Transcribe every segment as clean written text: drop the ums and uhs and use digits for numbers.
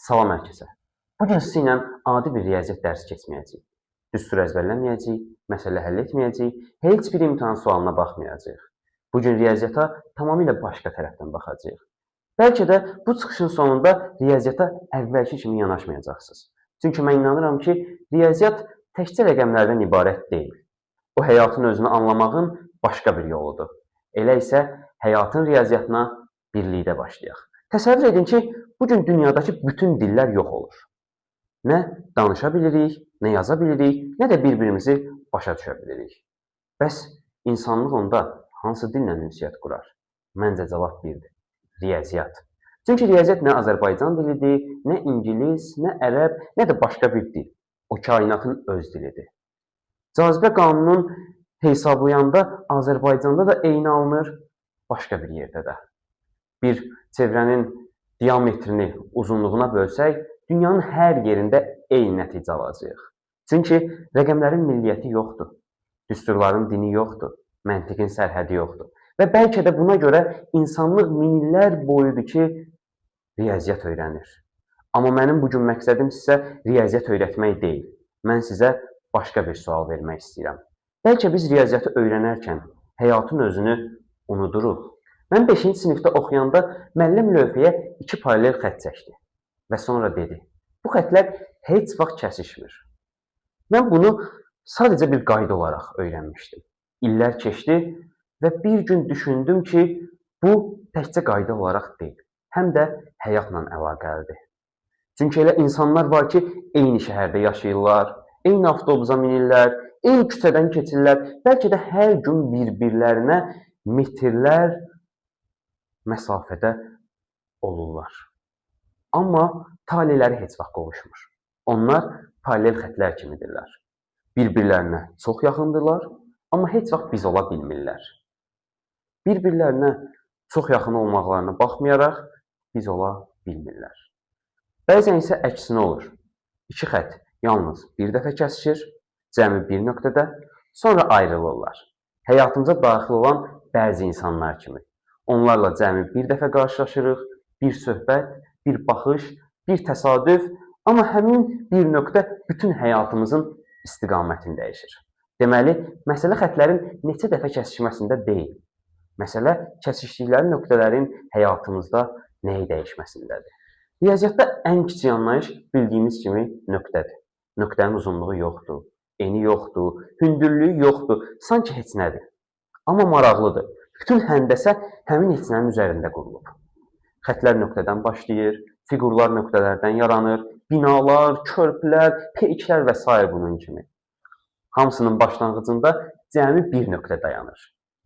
Salam hər kəsə. Bu gün sizinlə adi bir riyaziyyat dərsi keçməyəcəyik. Düstur əzbərləməyəcəyik, məsələ həll etməyəcəyik, heç bir imtahan sualına baxmayacağıq. Bu gün riyaziyyata tamamilə başqa tərəfdən baxacağıq. Bəlkə də bu çıxışın sonunda riyaziyyata əvvəlki kimi yanaşmayacaqsınız. Çünki mən inanıram ki, riyaziyyat təkcə rəqəmlərdən ibarət deyil. O, həyatın özünü anlamağın başqa bir yoludur. Elə isə həyatın riyaziyyatına birlikdə başlayaq. Təsəvvür edin ki, bugün dünyadakı bütün dillər yox olur. Nə danışa bilirik, nə yaza bilirik, nə də bir-birimizi başa düşə bilirik. Bəs insanlıq onda hansı dillə ünsiyyət qurar? Məncə cavab birdir. Riyaziyyat. Çünki riyaziyyat nə Azərbaycan dilidir, nə ingilis, nə ərəb, nə də başqa bir dil. O kainatın öz dilidir. Cazibə qanunun hesablayanda Azərbaycanda da eyni alınır, başqa bir yerdə də. Bir çevrənin diametrini uzunluğuna bölsək, dünyanın hər yerində eyni nəticə alacağıq. Çünki rəqəmlərin milliyyəti yoxdur, düsturların dini yoxdur, məntiqin sərhədi yoxdur. Və bəlkə də buna görə insanlıq minillər boyudur ki, riyaziyyat öyrənir. Amma mənim bugün məqsədim sizə riyaziyyat öyrətmək deyil. Mən sizə başqa bir sual vermək istəyirəm. Bəlkə biz riyaziyyatı öyrənərkən həyatın özünü unuduruq. Mən 5-ci sinifdə oxuyanda müəllim lövhəyə 2 paralel xətt çəkdi və sonra dedi, bu xəttlər heç vaxt kəsişmir. Mən bunu sadəcə bir qayda olaraq öyrənmişdim. İllər keçdi və bir gün düşündüm ki, bu təkcə qayda olaraq deyil, həm də həyatla əlaqəlidir. Çünki elə insanlar var ki, eyni şəhərdə yaşayırlar, eyni avtobusa minirlər, eyni küçədən keçirlər, bəlkə də hər gün bir-birlərinə metrlər məsafədə olurlar. Amma taleləri heç vaxt qovuşmur. Onlar paralel xəttlər kimidirlər. Bir-birlərinə çox yaxındırlar, amma heç vaxt biz ola bilmirlər. Bir-birlərinə çox yaxın olmaqlarına baxmayaraq biz ola bilmirlər. Bəzən isə əksinə olur. 2 xətt yalnız bir dəfə kəsişir, cəmi bir nöqtədə, sonra ayrılırlar. Həyatımıza daxil olan bəzi insanlar kimi. Onlarla cəmi bir dəfə qarşılaşırıq, bir söhbət, bir baxış, bir təsadüf, amma həmin bir nöqtə bütün həyatımızın istiqamətini dəyişir. Deməli, məsələ xəttlərin neçə dəfə kəsişməsində deyil. Məsələ kəsişdikləri nöqtələrin həyatımızda nəyi dəyişməsindədir. Riyaziyyatda ən kiçik anlayış bildiyimiz kimi nöqtədir. Nöqtənin uzunluğu yoxdur, eni yoxdur, hündürlüyü yoxdur, sanki heç nədir. Amma maraqlıdır. Bütün həndəsə həmin heçlərin üzərində qurulub. Xəttlər nöqtədən başlayır, fiqurlar nöqtələrdən yaranır, binalar, körpülər, peyklər və s. bunun kimi. Hamısının başlanğıcında cəmi bir nöqtə dayanır.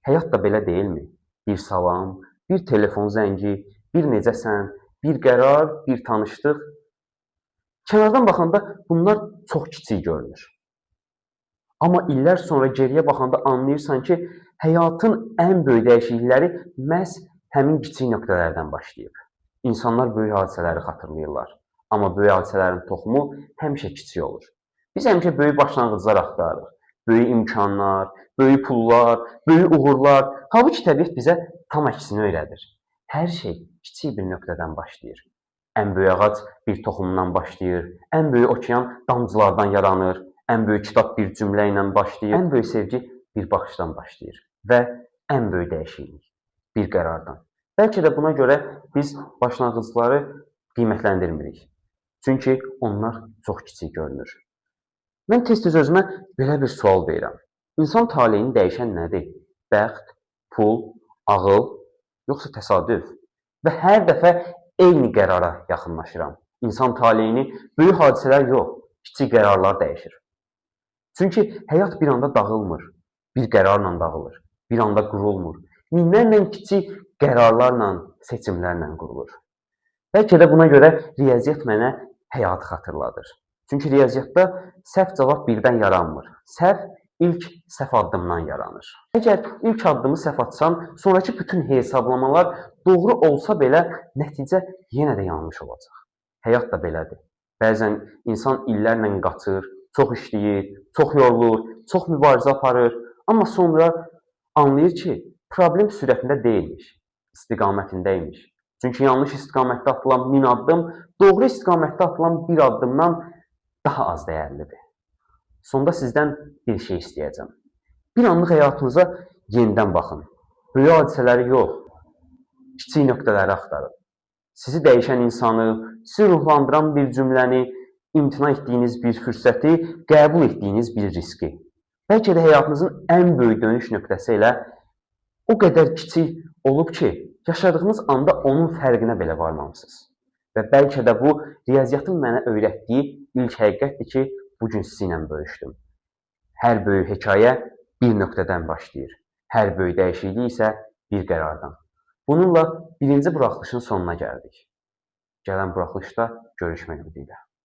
Həyat da belə deyilmi? Bir salam, bir telefon zəngi, bir necəsən, bir qərar, bir tanışlıq. Kənardan baxanda bunlar çox kiçik görünür. Amma illər sonra geriyə baxanda anlayırsan ki, həyatın ən böyük dəyişiklikləri məhz həmin kiçik nöqtələrdən başlayıb. İnsanlar böyük hadisələri xatırlayırlar. Amma böyük hadisələrin toxumu həmişə kiçik olur. Biz həmişə böyük başlanğıclar axtarırıq. Böyük imkanlar, böyük pullar, böyük uğurlar. Halbuki təbiət bizə tam əksini öyrədir. Hər şey kiçik bir nöqtədən başlayır. Ən böyük ağac bir toxumdan başlayır. Ən böyük okean damcılardan yaranır. Ən böyük kitab bir cümlə ilə başlayır. Ən böyük sevgi bir baxışdan başlayır. Və ən böyük dəyişiklik bir qərardan. Bəlkə də buna görə biz başlanğıcları qiymətləndirmirik. Çünki onlar çox kiçik görünür. Mən tez-tez özümə belə bir sual verirəm. İnsan taleyini dəyişən nədir? Bəxt, pul, ağıl, yoxsa təsadüf? Və hər dəfə eyni qərara yaxınlaşıram. İnsan taleyini böyük hadisələr yox, kiçik qərarlar dəyişir. Çünki həyat bir anda dağılmır, bir qərarla dağılır, bir anda qurulmur. Minlərlə kiçik qərarlarla, seçimlərlə qurulur. Bəlkə də buna görə riyaziyyat mənə həyatı xatırladır. Çünki riyaziyyatda səhv cavab birdən yaranmır. Səhv ilk səhv addımdan yaranır. Əgər ilk addımı səhv atsam, sonraki bütün hesablamalar doğru olsa belə nəticə yenə də yanlış olacaq. Həyat da belədir. Bəzən insan illərlə qaçır, çox işləyir, çox yorulur, çox mübarizə aparır. Amma sonra anlayır ki, problem sürətində deyilmiş, istiqamətindəymiş. Çünki yanlış istiqamətdə atılan 1000 addım doğru istiqamətdə atılan bir addımdan daha az dəyərlidir. Sonda sizdən bir şey istəyəcəm. Bir anlıq həyatınıza yenidən baxın. Böyük hadisələri yox, kiçik nöqtələri axtarın. Sizi dəyişən insanı, sizi ruhlandıran bir cümləni, imtina etdiyiniz bir fürsəti, qəbul etdiyiniz bir riski. Bəlkə də həyatınızın ən böyük dönüş nöqtəsi elə o qədər kiçik olub ki, yaşadığınız anda onun fərqinə belə varmamışsınız. Və bəlkə də bu, riyaziyyatın mənə öyrətdiyi ilk həqiqətdir ki, bugün sizinlə bölüşdüm. Hər böyük hekayə bir nöqtədən başlayır. Hər böyük dəyişiklik isə bir qərardan. Bununla birinci buraxılışın sonuna gəldik. Gələn buraxılışda görüşmək ümidilə.